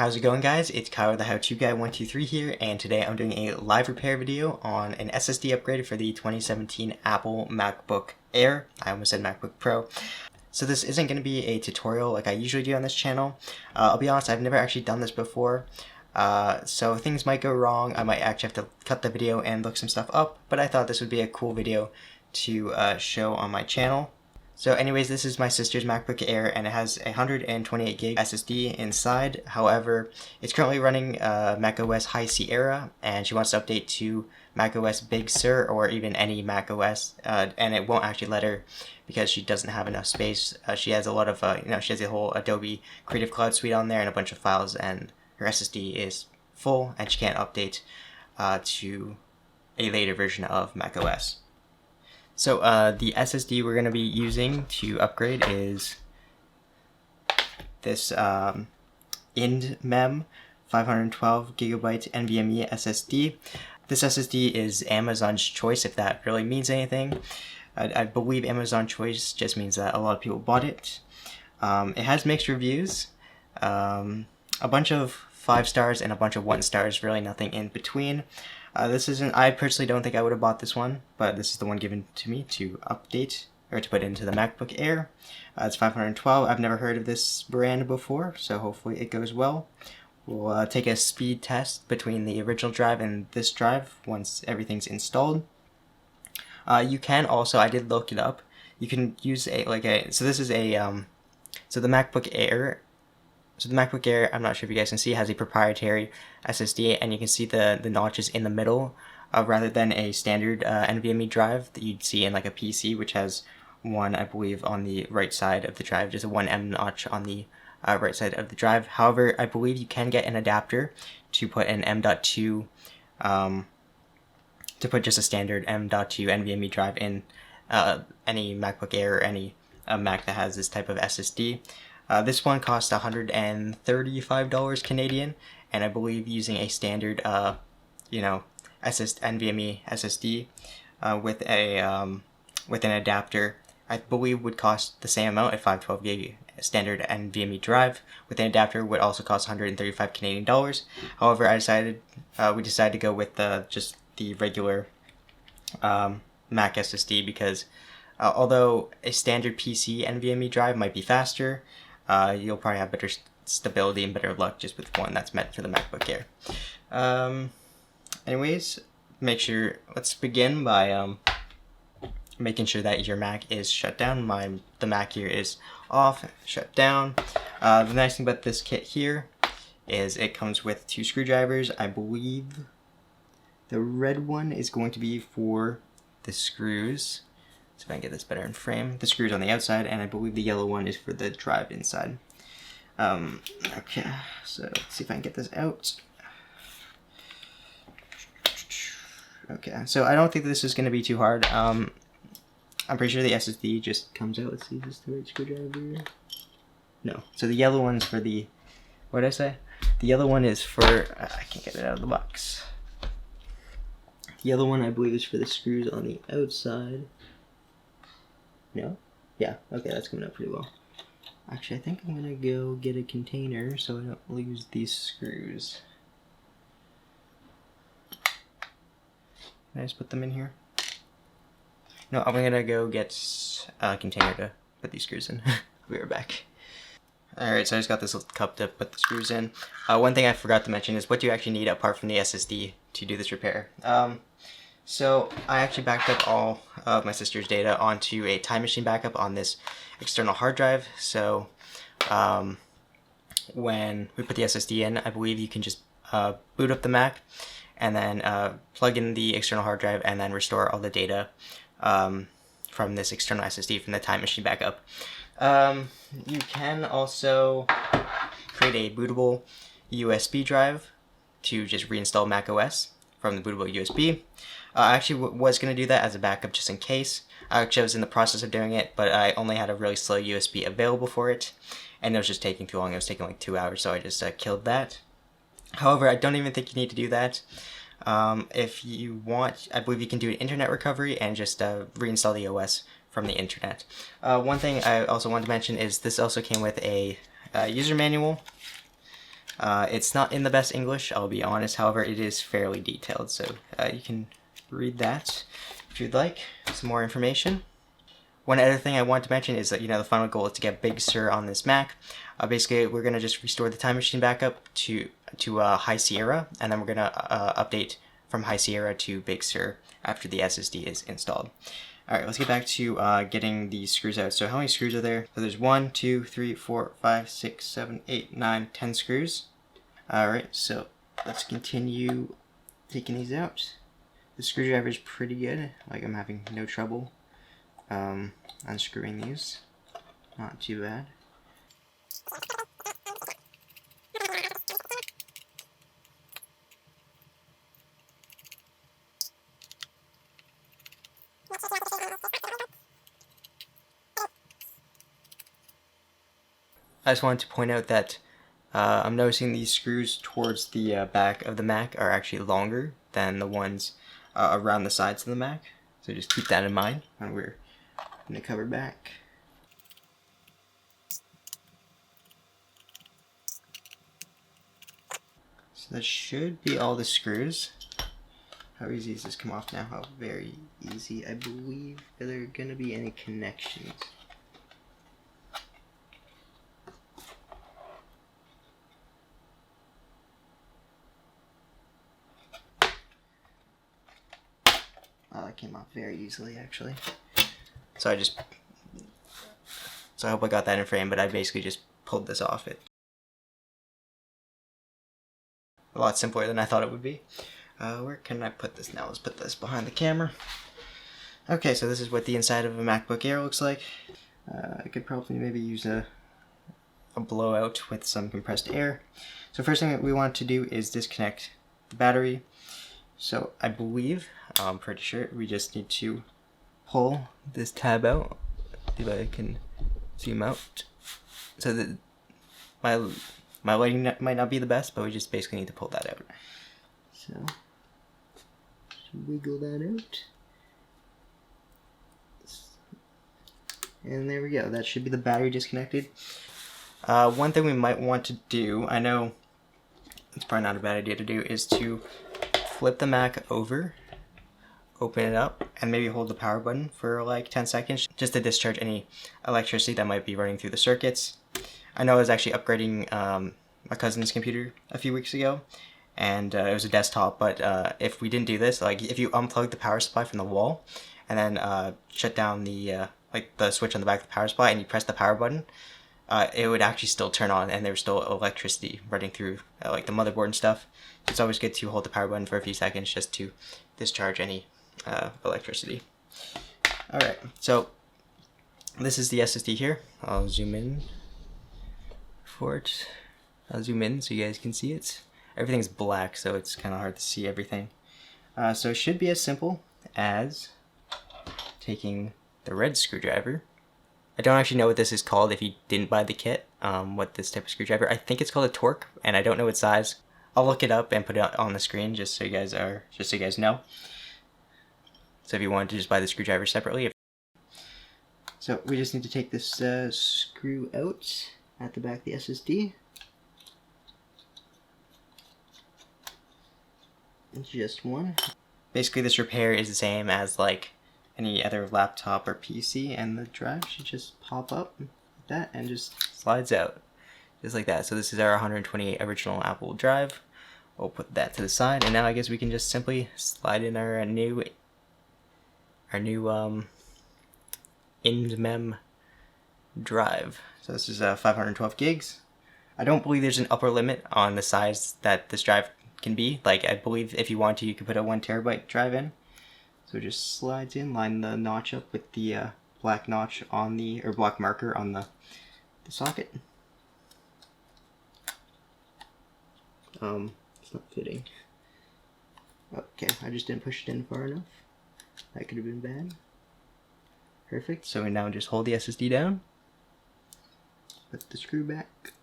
How's it going, guys? It's Kyle, the How To Guy 123 here, and today I'm doing a live repair video on an SSD upgrade for the 2017 Apple MacBook Air. I almost said MacBook Pro. So this isn't going to be a tutorial like I usually do on this channel. I'll be honest, I've never actually done this before, so things might go wrong. I might actually have to cut the video and look some stuff up, but I thought this would be a cool video to show on my channel. So anyways, this is my sister's MacBook Air, and it has a 128 gig SSD inside. However, it's currently running macOS High Sierra, and she wants to update to macOS Big Sur or even any macOS, and it won't actually let her because she doesn't have enough space. She has a lot of, she has the whole Adobe Creative Cloud suite on there and a bunch of files, and her SSD is full, and she can't update to a later version of macOS. So the SSD we're going to be using to upgrade is this IndMem 512 gigabyte NVMe SSD. This SSD is Amazon's choice, if that really means anything. I believe Amazon choice just means that a lot of people bought it. It has mixed reviews, a bunch of 5 stars and a bunch of 1 stars, really nothing in between. I personally don't think I would have bought this one, but this is the one given to me to update, or to put into the MacBook Air. It's 512. I've never heard of this brand before, so hopefully it goes well. We'll take a speed test between the original drive and this drive once everything's installed. You can also, I did look it up, you can use so this is so the MacBook Air, I'm not sure if you guys can see, has a proprietary SSD, and you can see the notches in the middle, rather than a standard NVMe drive that you'd see in like a PC, which has one, I believe, on the right side of the drive, just a 1M notch on the right side of the drive. However, I believe you can get an adapter to put an M.2, to put just a standard M.2 NVMe drive in any MacBook Air or any Mac that has this type of SSD. This one cost $135 Canadian, and I believe using a standard, NVMe SSD with an adapter, I believe would cost the same amount at 512 gig standard NVMe drive. With an adapter would also cost 135 Canadian dollars. However, we decided to go with just the regular Mac SSD because although a standard PC NVMe drive might be faster, you'll probably have better stability and better luck just with one that's meant for the MacBook Air. Anyways, let's begin by making sure that your Mac is shut down. The Mac here is off, shut down. The nice thing about this kit here is it comes with 2 screwdrivers. I believe the red one is going to be for the screws. See if I can get this better in frame. The screws on the outside, and I believe the yellow one is for the drive inside. Okay, so let's see if I can get this out. Okay, so I don't think this is going to be too hard. I'm pretty sure the SSD just comes out. Let's see, is this the right screwdriver? No. So the yellow one's for the, what did I say? The yellow one is for, I can't get it out of the box. The yellow one, I believe, is for the screws on the outside. No? Yeah, okay, that's coming out pretty well. Actually, I think I'm gonna go get a container so I don't lose these screws. Can I just put them in here? No, I'm gonna go get a container to put these screws in. We'll be right back. Alright, so I just got this little cup to put the screws in. One thing I forgot to mention is what do you actually need apart from the SSD to do this repair. So I actually backed up all of my sister's data onto a Time Machine backup on this external hard drive. So when we put the SSD in, I believe you can just boot up the Mac and then plug in the external hard drive and then restore all the data from this external SSD from the Time Machine backup. You can also create a bootable USB drive to just reinstall macOS from the bootable USB. I actually was going to do that as a backup just in case. Actually, I was in the process of doing it, but I only had a really slow USB available for it, and it was just taking too long. It was taking like 2 hours, so I just killed that. However, I don't even think you need to do that. If you want, I believe you can do an internet recovery and just reinstall the OS from the internet. One thing I also wanted to mention is this also came with a user manual. It's not in the best English, I'll be honest, however it is fairly detailed, so you can read that if you'd like some more information. One other thing I want to mention is that, the final goal is to get Big Sur on this Mac. Basically, we're going to just restore the Time Machine backup to High Sierra, and then we're going to update from High Sierra to Big Sur after the SSD is installed. Alright, let's get back to getting these screws out. So how many screws are there? So there's 1, 2, 3, 4, 5, 6, 7, 8, 9, 10 screws. Alright, so let's continue taking these out. The screwdriver is pretty good. Like, I'm having no trouble unscrewing these. Not too bad. I just wanted to point out that I'm noticing these screws towards the back of the Mac are actually longer than the ones around the sides of the Mac. So just keep that in mind when we're in the cover back. So that should be all the screws. How easy does this come off now? How very easy. I believe that there are going to be any connections. Oh, that came off very easily, actually. So I hope I got that in frame, but I basically just pulled this off. It a lot simpler than I thought it would be. Where can I put this now? Let's put this behind the camera. Okay, so this is what the inside of a MacBook Air looks like. I could probably maybe use a blowout with some compressed air. So first thing that we want to do is disconnect the battery. So I believe, I'm pretty sure, we just need to pull this tab out. See if I can zoom out. So that my lighting might not be the best, but we just basically need to pull that out. So just wiggle that out. And there we go. That should be the battery disconnected. One thing we might want to do, I know it's probably not a bad idea to do, is to flip the Mac over, open it up, and maybe hold the power button for like 10 seconds just to discharge any electricity that might be running through the circuits. I know I was actually upgrading my cousin's computer a few weeks ago, and it was a desktop, but if we didn't do this, like if you unplug the power supply from the wall and then shut down the switch on the back of the power supply and you press the power button, it would actually still turn on and there was still electricity running through like the motherboard and stuff. It's always good to hold the power button for a few seconds just to discharge any electricity. Alright, so this is the SSD here. I'll zoom in for it. I'll zoom in so you guys can see it. Everything's black, so it's kind of hard to see everything. So it should be as simple as taking the red screwdriver. I don't actually know what this is called if you didn't buy the kit, what this type of screwdriver. I think it's called a torque, and I don't know what size. I'll look it up and put it on the screen just so you guys know. So if you wanted to just buy the screwdriver separately. So we just need to take this screw out at the back of the SSD. Just one. Basically this repair is the same as like any other laptop or PC, and the drive should just pop up like that and just slides out. Just like that. So this is our 128 original Apple drive. We'll put that to the side, and now I guess we can just simply slide in our new IndMem drive. So this is 512 gigs. I don't believe there's an upper limit on the size that this drive can be. Like, I believe if you want to, you can put a 1 terabyte drive in. So it just slides in, line the notch up with the black notch on the, or black marker on the socket. It's not fitting. Okay, I just didn't push it in far enough. That could have been bad. Perfect, so we now just hold the SSD down. Put the screw back.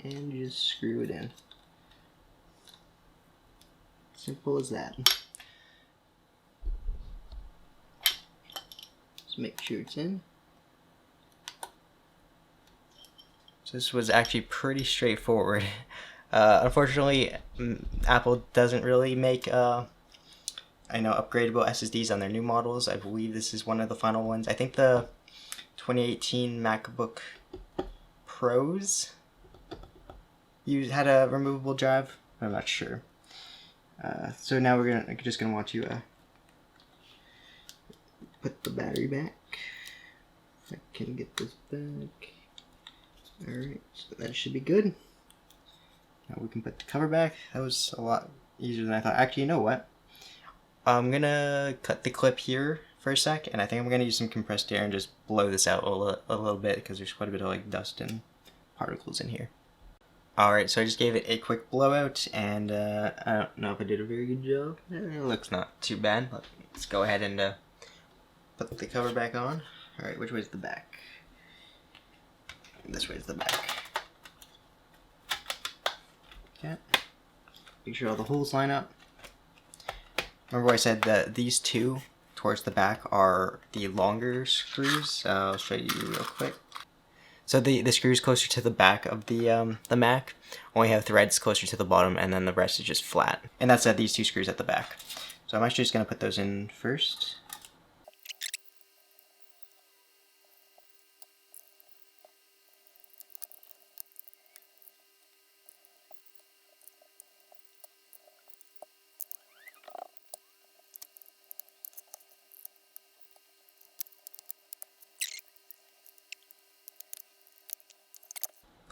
And just screw it in. Simple as that. Just make sure it's in. So this was actually pretty straightforward. Unfortunately, Apple doesn't really make upgradable SSDs on their new models. I believe this is one of the final ones. I think the 2018 MacBook Pros had a removable drive. I'm not sure. So now we're just gonna want to put the battery back. If I can get this back. Alright, so that should be good. Now we can put the cover back. That was a lot easier than I thought. Actually, you know what? I'm gonna cut the clip here for a sec, and I think I'm gonna use some compressed air and just blow this out a little bit, because there's quite a bit of like dust and particles in here. Alright, so I just gave it a quick blowout, and I don't know if I did a very good job. It looks not too bad. Let's go ahead and put the cover back on. Alright, which way's the back? This way's the back. Okay. Make sure all the holes line up. Remember I said that these two towards the back are the longer screws? I'll show you real quick. So the screws closer to the back of the Mac only have threads closer to the bottom, and then the rest is just flat. And that's these two screws at the back. So I'm actually just going to put those in first.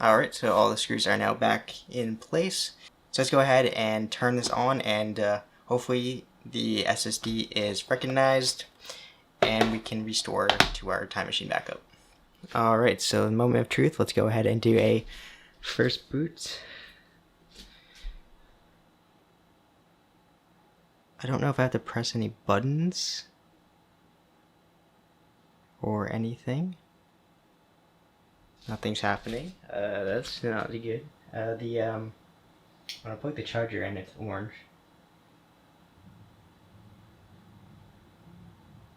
Alright, so all the screws are now back in place. So let's go ahead and turn this on, and hopefully the SSD is recognized and we can restore to our time machine backup. Alright, so the moment of truth, let's go ahead and do a first boot. I don't know if I have to press any buttons or anything. Nothing's happening. That's not good. When I plug the charger in, it's orange.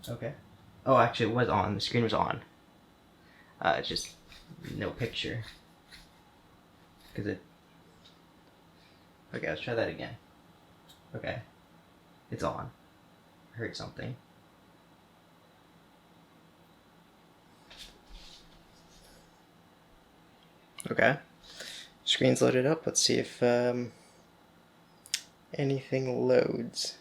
Okay. Oh, actually, it was on. The screen was on. Just no picture. Okay, let's try that again. Okay. It's on. I heard something. Okay, screen's loaded up. Let's see if anything loads.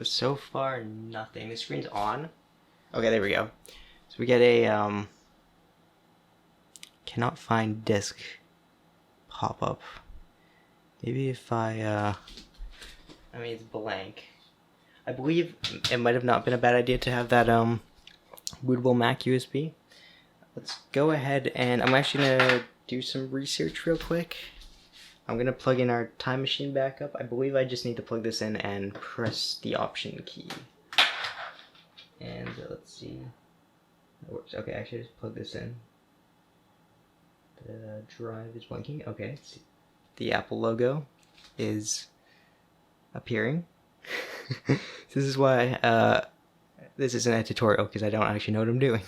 So far nothing. The screen's on. Okay, there we go. So we get a cannot find disk pop up. Maybe if I mean, it's blank. I believe it might have not been a bad idea to have that bootable Mac USB. Let's go ahead, and I'm actually gonna do some research real quick. I'm gonna plug in our time machine backup. I believe I just need to plug this in and press the option key. And let's see. It works. Okay, actually just plug this in. The drive is blinking. Okay, the Apple logo is appearing. This is why this isn't a tutorial, because I don't actually know what I'm doing.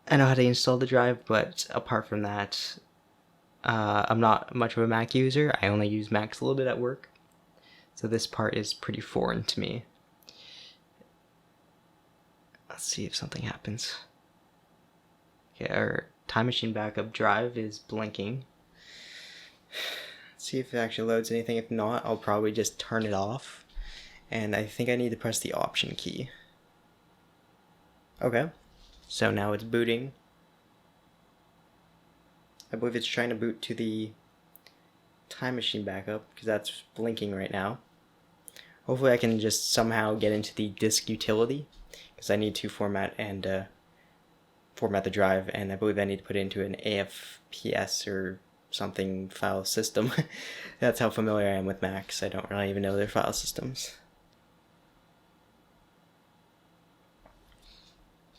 I know how to install the drive, but apart from that, I'm not much of a Mac user. I only use Macs a little bit at work, so this part is pretty foreign to me. Let's see if something happens. Okay, our time machine backup drive is blinking. Let's see if it actually loads anything. If not, I'll probably just turn it off. And I think I need to press the option key. Okay, so now it's booting. I believe it's trying to boot to the time machine backup, because that's blinking right now. Hopefully I can just somehow get into the disk utility, because I need to format the drive, and I believe I need to put it into an AFPS or something file system. That's how familiar I am with Macs. I don't really even know their file systems.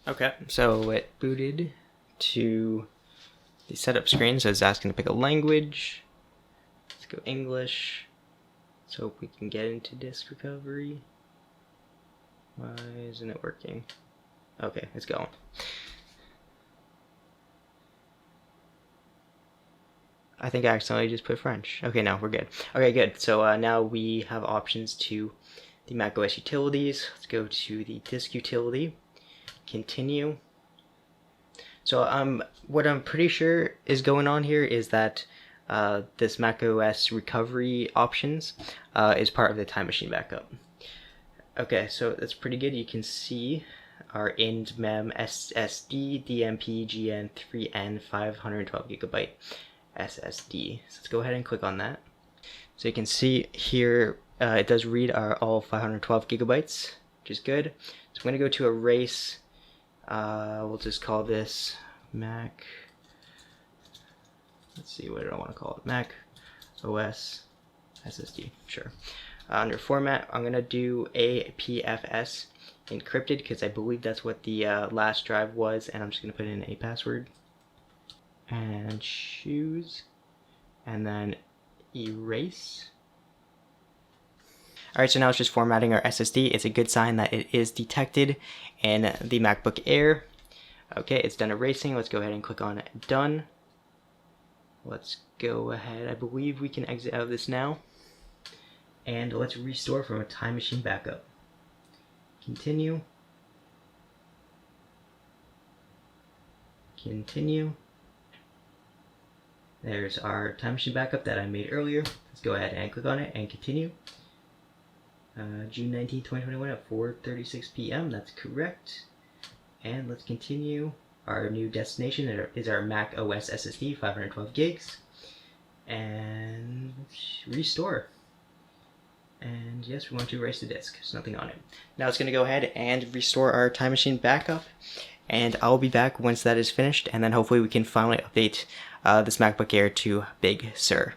Okay, so it booted to The setup screen, so it's asking to pick a language. Let's go English. Let's hope we can get into disk recovery. Why isn't it working? Okay, it's going. I think I accidentally just put French. Okay, no, we're good. Okay, good. So now we have options to the macOS utilities. Let's go to the disk utility. Continue. So what I'm pretty sure is going on here is that this macOS recovery options is part of the Time Machine backup. Okay, so that's pretty good. You can see our IND mem SSD DMP GN3N 512 gigabyte SSD. So let's go ahead and click on that. So you can see here it does read our all 512 gigabytes, which is good. So I'm going to go to erase. We'll just call this Mac. Let's see, what do I want to call it? Mac OS SSD. Sure. Under format, I'm going to do APFS encrypted because I believe that's what the last drive was, and I'm just going to put in a password and choose and then erase. Alright, so now it's just formatting our SSD. It's a good sign that it is detected in the MacBook Air. Okay, it's done erasing. Let's go ahead and click on done. Let's go ahead. I believe we can exit out of this now. And let's restore from a Time Machine backup. Continue. Continue. There's our Time Machine backup that I made earlier. Let's go ahead and click on it and continue. June 19, 2021 at 4:36 p.m. That's correct. And let's continue. Our new destination is our Mac OS SSD, 512 gigs. And restore. And yes, we want to erase the disk. There's nothing on it. Now it's going to go ahead and restore our Time Machine backup. And I'll be back once that is finished. And then hopefully we can finally update this MacBook Air to Big Sur.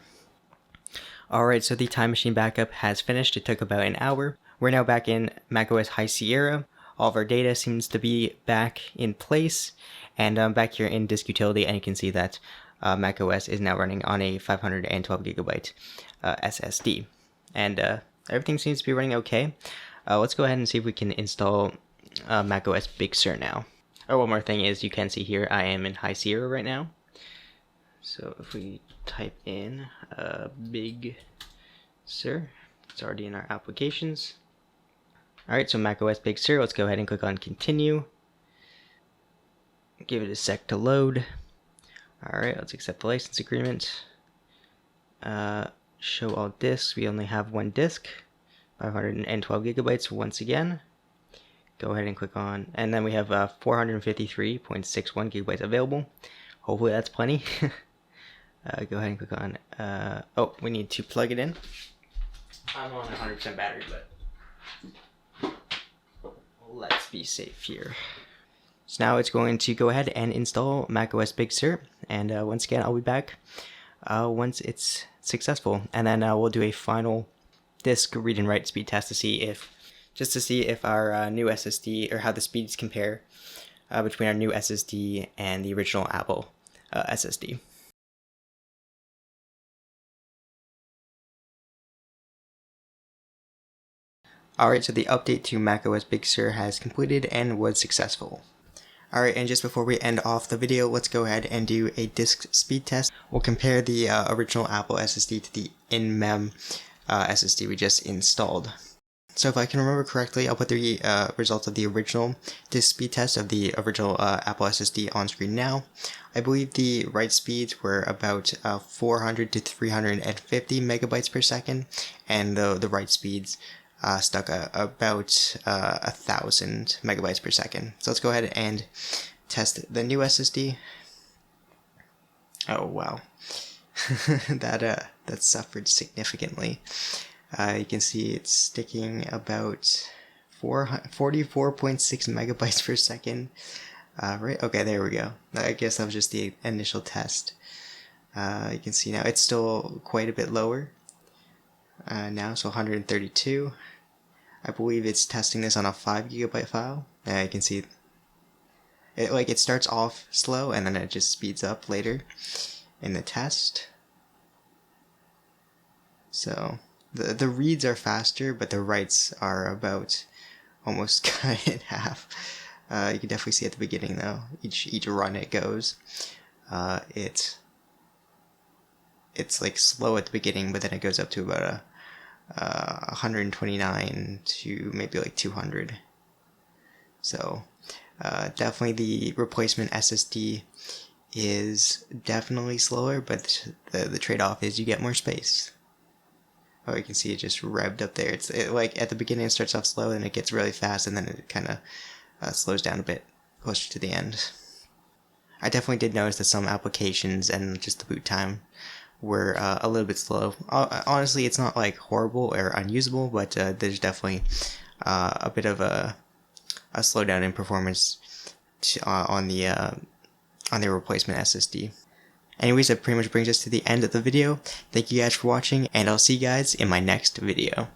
Alright, so the Time Machine backup has finished. It took about an hour. We're now back in macOS High Sierra. All of our data seems to be back in place. And I'm back here in Disk Utility, and you can see that macOS is now running on a 512 gigabyte SSD. And everything seems to be running okay. Let's go ahead and see if we can install macOS Big Sur now. Oh, one more thing is you can see here I am in High Sierra right now. So if we type in Big Sur, it's already in our applications. Alright, so macOS Big Sur, let's go ahead and click on continue. Give it a sec to load. Alright, let's accept the license agreement. Show all disks, we only have one disk, 512 gigabytes once again. Go ahead and click on, and then we have 453.61 gigabytes available. Hopefully that's plenty. Go ahead and click on, oh, we need to plug it in. I'm on 100% battery, but let's be safe here. So now it's going to go ahead and install macOS Big Sur, and once again I'll be back once it's successful, and then we'll do a final disk read and write speed test to see if our new SSD, or how the speeds compare between our new SSD and the original Apple SSD. Alright, so the update to macOS Big Sur has completed and was successful. Alright, and just before we end off the video, let's go ahead and do a disk speed test. We'll compare the original Apple SSD to the in-mem SSD we just installed. So if I can remember correctly, I'll put the results of the original disk speed test of the original Apple SSD on screen now. I believe the write speeds were about 400 to 350 megabytes per second, and the write speeds stuck about 1,000 megabytes per second. So let's go ahead and test the new SSD. Oh wow, that suffered significantly. You can see it's sticking about 44.6 megabytes per second. Right, okay, there we go. I guess that was just the initial test. You can see now it's still quite a bit lower. Now, so 132. I believe it's testing this on a 5 gigabyte file. You can see It starts off slow and then it just speeds up later in the test. So the reads are faster, but the writes are about almost cut in half. You can definitely see at the beginning though. Each run it goes, it's like slow at the beginning, but then it goes up to about 129 to maybe like 200. So definitely the replacement SSD is definitely slower, but the trade-off is you get more space. Oh, you can see it just revved up there. Like at the beginning it starts off slow and it gets really fast, and then it kind of slows down a bit closer to the end. I definitely did notice that some applications and just the boot time were a little bit slow. Honestly, it's not like horrible or unusable, but there's definitely a bit of a slowdown in performance on the replacement SSD. Anyways, that pretty much brings us to the end of the video. Thank you guys for watching, and I'll see you guys in my next video.